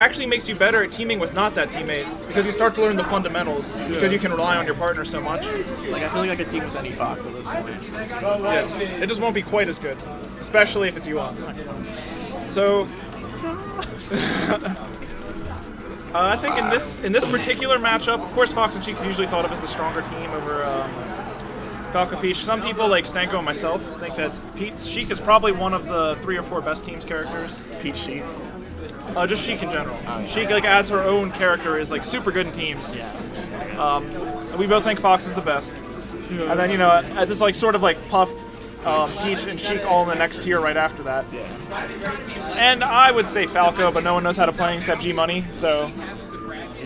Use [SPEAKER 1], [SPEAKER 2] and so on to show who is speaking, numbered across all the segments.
[SPEAKER 1] actually makes you better at teaming with not that teammate because you start to learn the fundamentals because you can rely on your partner so much.
[SPEAKER 2] Like, I feel like I could team with any Fox at this point.
[SPEAKER 1] Yeah, it just won't be quite as good, especially if it's you on. So, I think in this particular matchup, of course, Fox and Sheik is usually thought of as the stronger team over Falco Peach. Some people, like Stanko and myself, think that Sheik is probably one of the 3 or 4 best teams characters.
[SPEAKER 2] Peach Sheik.
[SPEAKER 1] Just Sheik in general. Sheik, like as her own character, is like super good in teams.
[SPEAKER 2] Yeah.
[SPEAKER 1] We both think Fox is the best. And then at this like sort of like Puff, Peach, and Sheik all in the next tier right after that.
[SPEAKER 2] Yeah.
[SPEAKER 1] And I would say Falco, but no one knows how to play except G Money. So.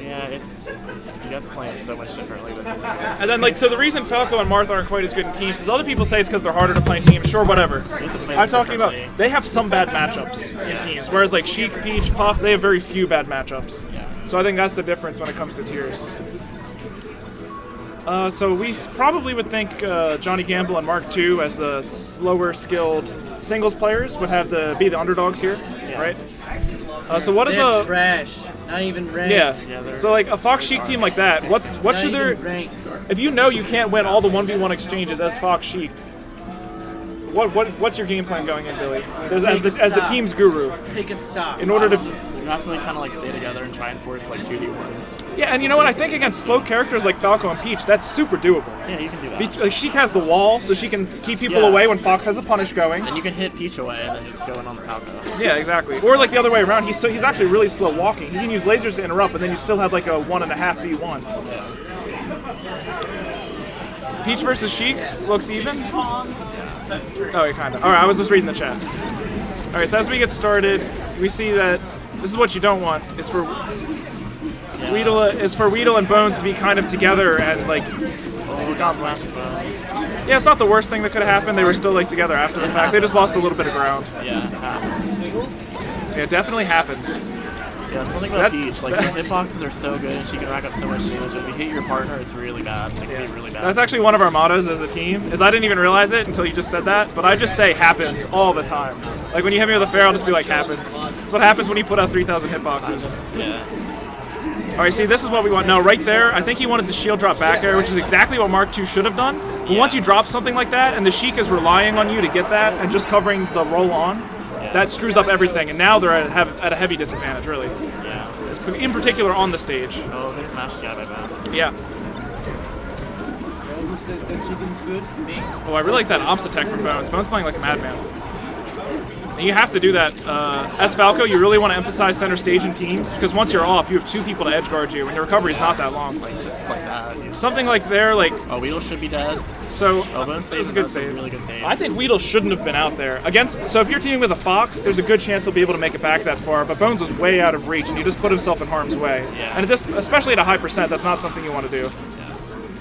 [SPEAKER 2] Yeah, you guys play it so much differently than this.
[SPEAKER 1] And then so the reason Falco and Martha aren't quite as good in teams is other people say it's because they're harder to play in teams. Sure, whatever. I'm talking about they have some bad matchups in teams, whereas like Sheik, Peach, Puff, they have very few bad matchups.
[SPEAKER 2] Yeah.
[SPEAKER 1] So I think that's the difference when it comes to tiers. So we probably would think Jonny Gamble and Mark II as the slower skilled singles players would have be the underdogs here, right? So what is
[SPEAKER 3] They're trash? Not even ranked.
[SPEAKER 1] Yeah. So like a Fox Sheik team like that, what should their if you know you can't win all the 1v1 exchanges as Fox Sheik, what's your game plan going in, Billy? As the team's guru.
[SPEAKER 3] Take a stop.
[SPEAKER 2] In order to you have to like kind of like stay together and try and force like 2v1s.
[SPEAKER 1] Yeah, and you know what? I think against slow characters like Falco and Peach, that's super doable.
[SPEAKER 2] Yeah, you can do that.
[SPEAKER 1] Like Sheik has the wall, so she can keep people away when Fox has a punish going.
[SPEAKER 2] And you can hit Peach away and then just go in on the Falco.
[SPEAKER 1] Yeah, exactly. Or like the other way around, he's actually really slow walking. He can use lasers to interrupt, but then you still have like a 1.5v1.
[SPEAKER 2] Yeah.
[SPEAKER 1] Peach versus Sheik looks even. Oh, yeah, kind of. All right, I was just reading the chat. All right, so as we get started, we see that this is what you don't want is for Widl and Bones to be kind of together and like.
[SPEAKER 2] Oh, John smashes Bones.
[SPEAKER 1] Yeah, it's not the worst thing that could have happened. They were still like together after the fact. They just lost a little bit of ground.
[SPEAKER 2] Yeah, it happens.
[SPEAKER 1] Yeah, it definitely happens.
[SPEAKER 2] Yeah, something about Peach. Like, her hitboxes are so good and she can rack up so much damage. If you hit your partner, it's really bad. Like, it'd be really bad.
[SPEAKER 1] That's actually one of our mottos as a team, is I didn't even realize it until you just said that, but I just say happens all the time. Like, when you hit me with a fair, I'll just be like, happens. That's what happens when you put out 3,000 hitboxes.
[SPEAKER 2] Yeah.
[SPEAKER 1] Alright, see, this is what we want. No, right there, I think he wanted the shield drop back air, which is exactly what Mark II should have done. But once you drop something like that, and the Sheik is relying on you to get that, and just covering the roll-on, that screws up everything, and now they're at a heavy disadvantage, really.
[SPEAKER 2] Yeah.
[SPEAKER 1] In particular on the stage.
[SPEAKER 2] Oh, good smash jab by Bones.
[SPEAKER 1] Yeah.
[SPEAKER 3] Who says that chicken's good? Me.
[SPEAKER 1] Oh, I really like that ops attack from Bones. Bones playing like a madman. And you have to do that. As Falco, you really want to emphasize center stage in teams, because once you're off, you have 2 people to edge guard you, and your recovery is not that long.
[SPEAKER 2] Like, just like that.
[SPEAKER 1] Something like there, like...
[SPEAKER 2] Oh, Widl should be dead.
[SPEAKER 1] So,
[SPEAKER 2] Bones
[SPEAKER 1] it was a good save.
[SPEAKER 2] Really good save.
[SPEAKER 1] I think Widl shouldn't have been out there. So if you're teaming with a Fox, there's a good chance he'll be able to make it back that far, but Bones was way out of reach, and he just put himself in harm's way.
[SPEAKER 2] Yeah.
[SPEAKER 1] And especially at a high percent, that's not something you want to do.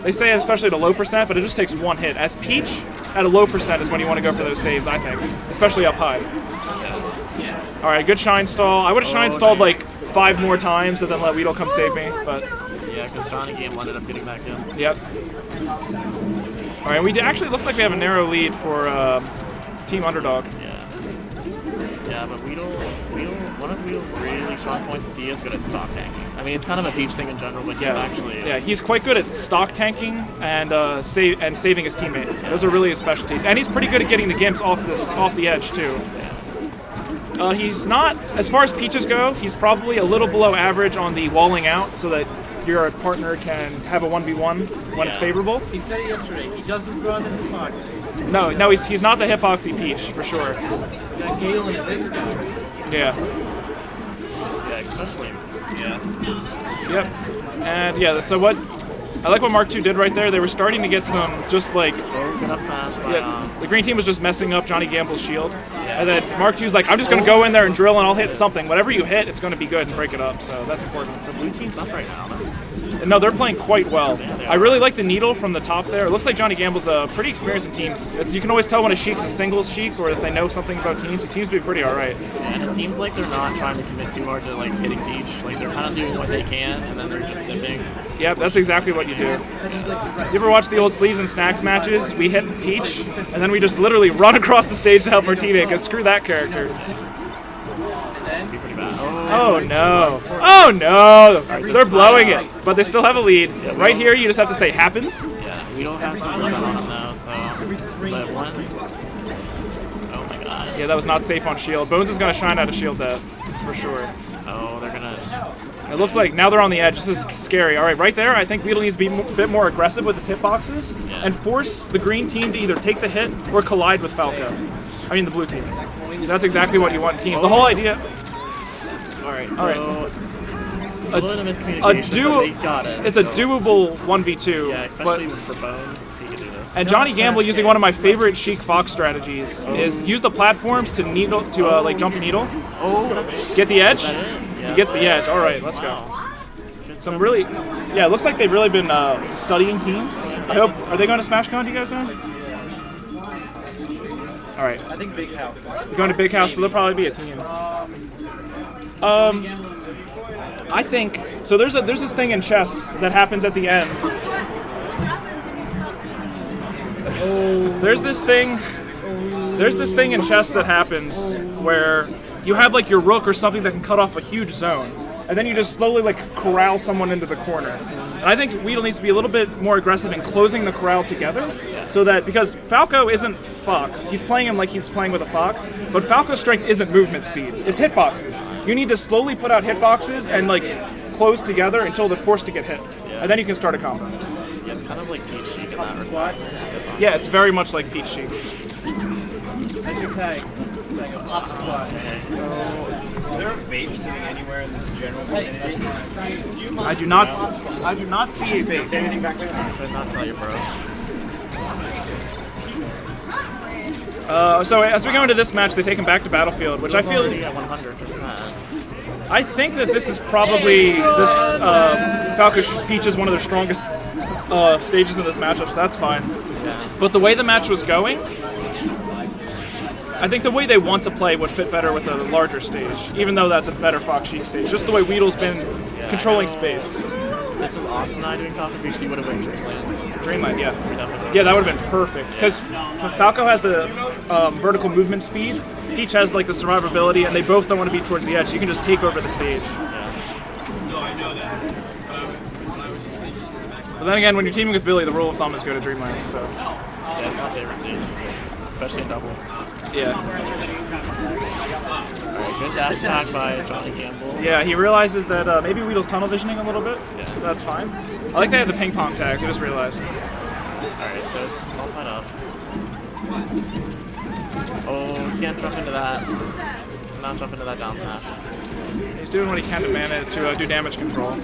[SPEAKER 1] They say especially at a low percent, but it just takes 1 hit. As Peach, at a low percent is when you want to go for those saves, I think. Especially up high. All right, good shine stall. I would have shine stalled like 5 more times and then let Widl come save me, but...
[SPEAKER 2] Yeah, because Jonny Gamble ended up getting back in.
[SPEAKER 1] Yep. All right, actually looks like we have a narrow lead for Team Underdog.
[SPEAKER 2] Yeah. Yeah, but one of Widl's really strong points is he is good at stock tanking. I mean, it's kind of a Peach thing in general, but he's actually...
[SPEAKER 1] Yeah, he's quite good at stock tanking and saving his teammate. Those are really his specialties. And he's pretty good at getting the gimps off the edge, too. He's not, as far as Peaches go, he's probably a little below average on the walling out so that your partner can have a 1v1 when it's favorable.
[SPEAKER 3] He said it yesterday. He doesn't throw out the hitboxes.
[SPEAKER 1] No, he's not the hitboxy Peach, for sure.
[SPEAKER 3] Got Galen and this guy.
[SPEAKER 1] Yeah.
[SPEAKER 2] Yeah, especially... Yeah.
[SPEAKER 1] Yep. And yeah, so I like what Mark II did right there. They were starting to get some just like...
[SPEAKER 2] Good up smash by,
[SPEAKER 1] the green team was just messing up Jonny Gamble's shield. And then Mark II's like, I'm just going to go in there and drill and I'll hit something. Whatever you hit, it's going to be good and break it up. So that's important.
[SPEAKER 2] The blue team's up right now.
[SPEAKER 1] No, they're playing quite well. I really like the needle from the top there. It looks like Jonny Gamble's pretty experienced in teams. You can always tell when a Sheik's a singles Sheik or if they know something about teams. He seems to be pretty all right.
[SPEAKER 2] And it seems like they're not trying to commit too hard to like hitting Peach. Like they're kind of doing what they can and then they're just dipping.
[SPEAKER 1] Yep, that's exactly what you do. You ever watch the old Sleeves and Snacks matches? We hit Peach, and then we just literally run across the stage to help our teammate, because screw that character.
[SPEAKER 2] Be pretty bad. Oh.
[SPEAKER 1] Oh no! Oh no! They're blowing it, but they still have a lead. Right here, you just have to say happens.
[SPEAKER 2] Yeah, we don't have 100% on him now, so. But one. Oh my god.
[SPEAKER 1] Yeah, that was not safe on shield. Bones is gonna shine out of shield that for sure.
[SPEAKER 2] Oh, they're gonna.
[SPEAKER 1] It looks like now they're on the edge. This is scary. All right, right there, I think Widl needs to be a bit more aggressive with his hitboxes and force the green team to either take the hit or collide with Falco. I mean, the blue team. That's exactly what you want in teams. The whole idea.
[SPEAKER 2] All right.
[SPEAKER 1] All right.
[SPEAKER 2] A little miscommunication, but they got it.
[SPEAKER 1] It's a doable 1v2.
[SPEAKER 2] Yeah, especially for Bones, he can do this.
[SPEAKER 1] And Jonny Gamble using one of my favorite Sheik Fox strategies is use the platforms to needle to like jump needle.
[SPEAKER 2] Oh, that's
[SPEAKER 1] get the edge.
[SPEAKER 2] Yeah.
[SPEAKER 1] He gets the edge. All right, let's go. Some really, yeah, it looks like they've really been studying teams. I hope. Are they going to SmashCon? Do you guys know? All right.
[SPEAKER 3] I think Big House.
[SPEAKER 1] They're going to Big House, so they'll probably be a team. I think so. There's this thing in chess that happens at the end. There's this thing in chess that happens where you have like your rook or something that can cut off a huge zone, and then you just slowly like corral someone into the corner. And I think Widl needs to be a little bit more aggressive in closing the corral together, so that because Falco isn't Fox, he's playing him like he's playing with a Fox, but Falco's strength isn't movement speed; it's hitboxes. You need to slowly put out hitboxes and like close together until they're forced to get hit, and then you can start a combo.
[SPEAKER 2] Yeah, it's kind of like Peach Sheik in that respect.
[SPEAKER 1] Yeah, it's very much like Peach Sheik.
[SPEAKER 3] As your tag. Off squat.
[SPEAKER 2] Okay, so.
[SPEAKER 4] Is there a vape sitting anywhere in this general vicinity?
[SPEAKER 1] I do not see a vape.
[SPEAKER 4] Anything back there?
[SPEAKER 2] I could not tell you, bro.
[SPEAKER 1] So as we go into this match, they take him back to Battlefield, which I feel.
[SPEAKER 2] Already at 100%.
[SPEAKER 1] I think that this is probably Falco Peach is one of their strongest stages in this matchup, so that's fine.
[SPEAKER 2] Yeah.
[SPEAKER 1] But the way the match was going, I think the way they want to play would fit better with a larger stage, even though that's a better Fox Sheik stage. Just the way Widl's been controlling space.
[SPEAKER 2] This was Austin and I doing Falco Peach, we would have went Dreamland.
[SPEAKER 1] Dreamland, yeah. Yeah, that would have been perfect. Because Falco has the vertical movement speed, Peach has like the survivability, and they both don't want to be towards the edge, so you can just take over the stage. But then again, when you're teaming with Billy, the rule of thumb is go to Dreamland, so.
[SPEAKER 2] Yeah, it's my favorite stage, especially in doubles.
[SPEAKER 1] Yeah.
[SPEAKER 2] Alright, good dash attack by Jonny Gamble.
[SPEAKER 1] Yeah, he realizes that maybe Widl's tunnel visioning a little bit.
[SPEAKER 2] Yeah.
[SPEAKER 1] So that's fine. I like they have the ping pong tags, I just realized.
[SPEAKER 2] Alright, so it's all tied up. Oh, can't jump into that. Not jump into that down smash.
[SPEAKER 1] He's doing what he can to manage to do damage control.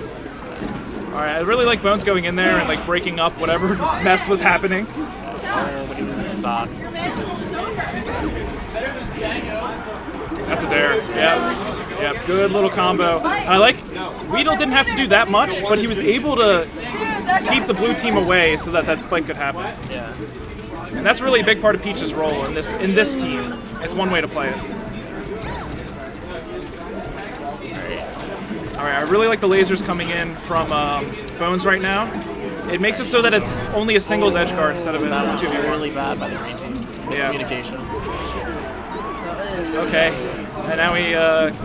[SPEAKER 1] Alright, I really like Bones going in there and like breaking up whatever mess was happening.
[SPEAKER 2] Oh, but he was stock.
[SPEAKER 1] That's a dare. Yeah. Yeah, good little combo. And I like Widl didn't have to do that much, but he was able to keep the blue team away so that that spike could happen.
[SPEAKER 2] Yeah.
[SPEAKER 1] And that's really a big part of Peach's role in this team. It's one way to play it. Alright, I really like the lasers coming in from Bones right now. It makes it so that it's only a singles edge guard instead of a
[SPEAKER 2] That was
[SPEAKER 1] 2v1.
[SPEAKER 2] really bad by the green team. Miscommunication.
[SPEAKER 1] Okay, and now he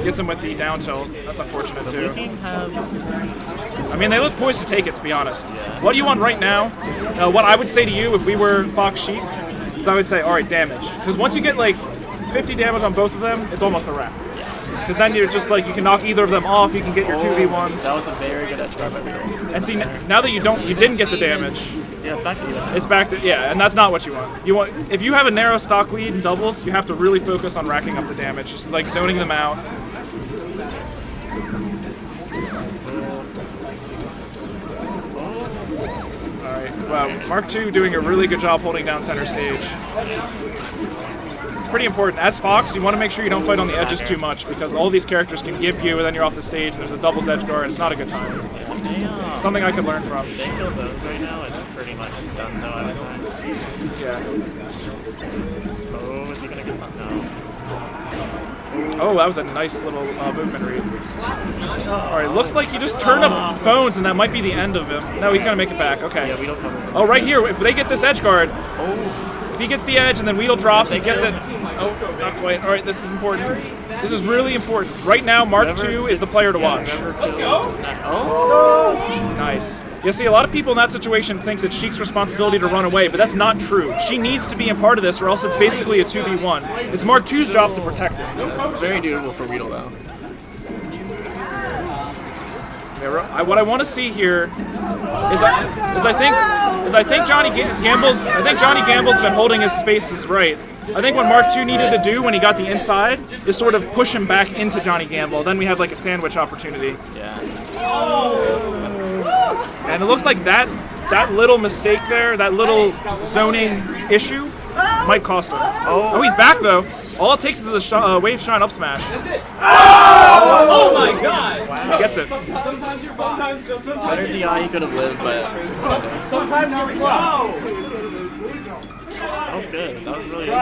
[SPEAKER 1] gets him with the down tilt. That's unfortunate
[SPEAKER 2] So
[SPEAKER 1] too.
[SPEAKER 2] blue team has.
[SPEAKER 1] I mean, they look poised to take it, to be honest.
[SPEAKER 2] Yeah.
[SPEAKER 1] What do you want right now? What I would say to you if we were Fox Sheik is I would say, all right, damage. Because once you get like 50 damage on both of them, it's almost a wrap. Because then you're just like, you can knock either of them off, you can get your 2v1s.
[SPEAKER 2] That was a very good edge guard by Widl.
[SPEAKER 1] And see, now that you didn't get the damage,
[SPEAKER 2] Yeah, it's back to even.
[SPEAKER 1] it's back to, and that's not what you want. You want, if you have a narrow stock lead in doubles, you have to really focus on racking up the damage, just like zoning them out. Alright, wow, Mark II doing a really good job holding down center stage. It's pretty important. As Fox, you want to make sure you don't fight on the edges too much, because all these characters can gimp you and then you're off the stage, there's a doubles edge guard, it's not a good time. Something I could learn from.
[SPEAKER 2] They kill Bones right now, it's pretty much done so, I would say.
[SPEAKER 1] Yeah.
[SPEAKER 2] Oh, is he gonna get something? No.
[SPEAKER 1] Oh, that was a nice little movement read. Alright, looks like he just turned up Bones and that might be the end of him. No, he's gonna make it back, okay.
[SPEAKER 2] Yeah, we don't cover.
[SPEAKER 1] Oh, right here, if they get this edge guard, if he gets the edge and then Widl drops, he gets it. Oh, not quite. All right, this is important. This is really important. Right now, Mark II is the player to watch.
[SPEAKER 2] Let's go. Oh!
[SPEAKER 1] Nice. You see, a lot of people in that situation thinks it's Sheik's responsibility to run away, but that's not true. She needs to be a part of this, or else it's basically a 2v1. It's Mark II's job to protect him.
[SPEAKER 2] It's very doable for Widl, though.
[SPEAKER 1] What I want to see here is I think Johnny Gamble's been holding his spaces right. I think what Mark II needed to do when he got the inside is sort of push him back into Johnny Gamble. Then we have like a sandwich opportunity.
[SPEAKER 2] Yeah.
[SPEAKER 1] And it looks like that little mistake there, that little zoning issue, might cost him. Oh, he's back though. All it takes is a wave shine up smash.
[SPEAKER 3] Oh my god!
[SPEAKER 1] He gets it.
[SPEAKER 2] Better DI he could have lived, but
[SPEAKER 3] Sometimes you're wrong.
[SPEAKER 2] that was good. That was really good.